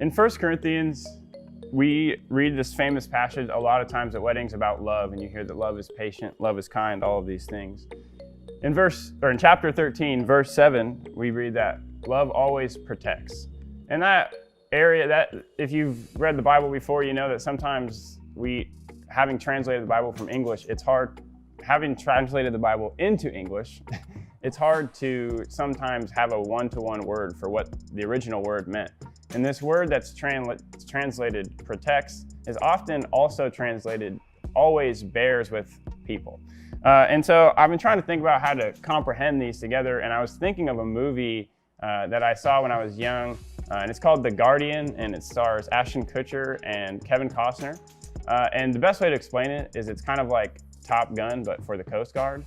In 1 Corinthians, we read this famous passage a lot of times at weddings about love, and you hear that love is patient, love is kind, all of these things. In chapter 13, verse 7, we read that love always protects. And that area, that if you've read the Bible before, you know that sometimes having translated the Bible from English, it's hard. Having translated the Bible into English, it's hard to sometimes have a one-to-one word for what the original word meant. And this word that's translated protects is often also translated always bears with people. And so I've been trying to think about how to comprehend these together, and I was thinking of a movie that I saw when I was young, and it's called The Guardian, and it stars Ashton Kutcher and Kevin Costner. And the best way to explain it is it's kind of like Top Gun, but for the Coast Guard.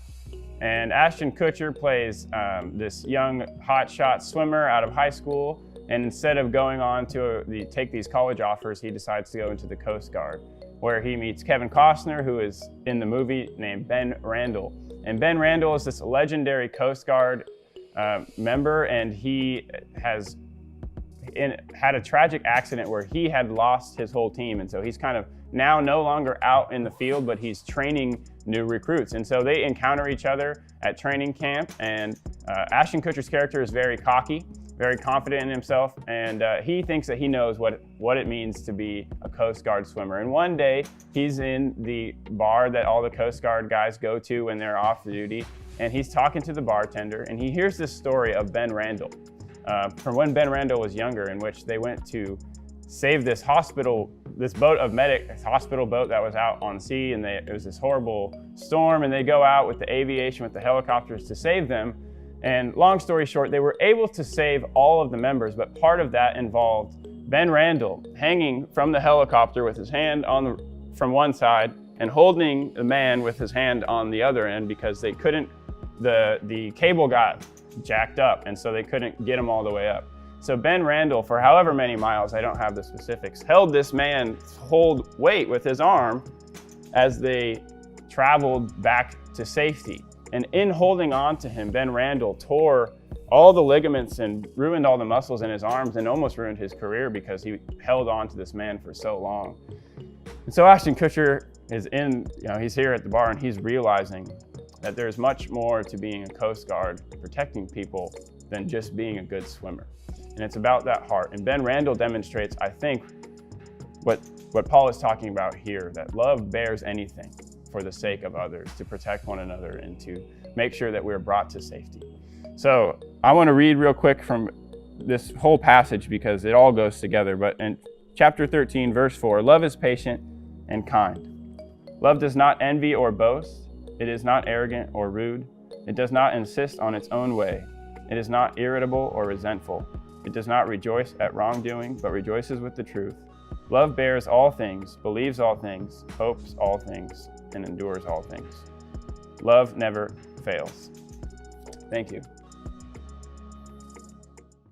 And Ashton Kutcher plays this young hotshot swimmer out of high school, and instead of going on to take these college offers, he decides to go into the Coast Guard, where he meets Kevin Costner, who is in the movie named Ben Randall. And Ben Randall is this legendary Coast Guard member, and he had a tragic accident where he had lost his whole team. And so he's kind of now no longer out in the field, but he's training new recruits. And so they encounter each other at training camp, and Ashton Kutcher's character is very cocky, very confident in himself, and he thinks that he knows what it means to be a Coast Guard swimmer. And one day, he's in the bar that all the Coast Guard guys go to when they're off duty, and he's talking to the bartender, and he hears this story of Ben Randall, from when Ben Randall was younger, in which they went to save this hospital boat that was out on sea, and it was this horrible storm, and they go out with the aviation, with the helicopters to save them. And long story short, they were able to save all of the members, but part of that involved Ben Randall hanging from the helicopter with his hand from one side and holding the man with his hand on the other end, because they couldn't, the cable got jacked up, and so they couldn't get him all the way up. So Ben Randall, for however many miles, I don't have the specifics, held this man's hold weight with his arm as they traveled back to safety. And in holding on to him, Ben Randall tore all the ligaments and ruined all the muscles in his arms and almost ruined his career because he held on to this man for so long. And so Ashton Kutcher is he's here at the bar, and he's realizing that there's much more to being a Coast Guard, protecting people, than just being a good swimmer. And it's about that heart. And Ben Randall demonstrates, I think, what Paul is talking about here, that love bears anything for the sake of others, to protect one another and to make sure that we're brought to safety. So I want to read real quick from this whole passage because it all goes together. But in chapter 13, verse 4, love is patient and kind. Love does not envy or boast. It is not arrogant or rude. It does not insist on its own way. It is not irritable or resentful. It does not rejoice at wrongdoing, but rejoices with the truth. Love bears all things, believes all things, hopes all things, and endures all things. Love never fails. Thank you.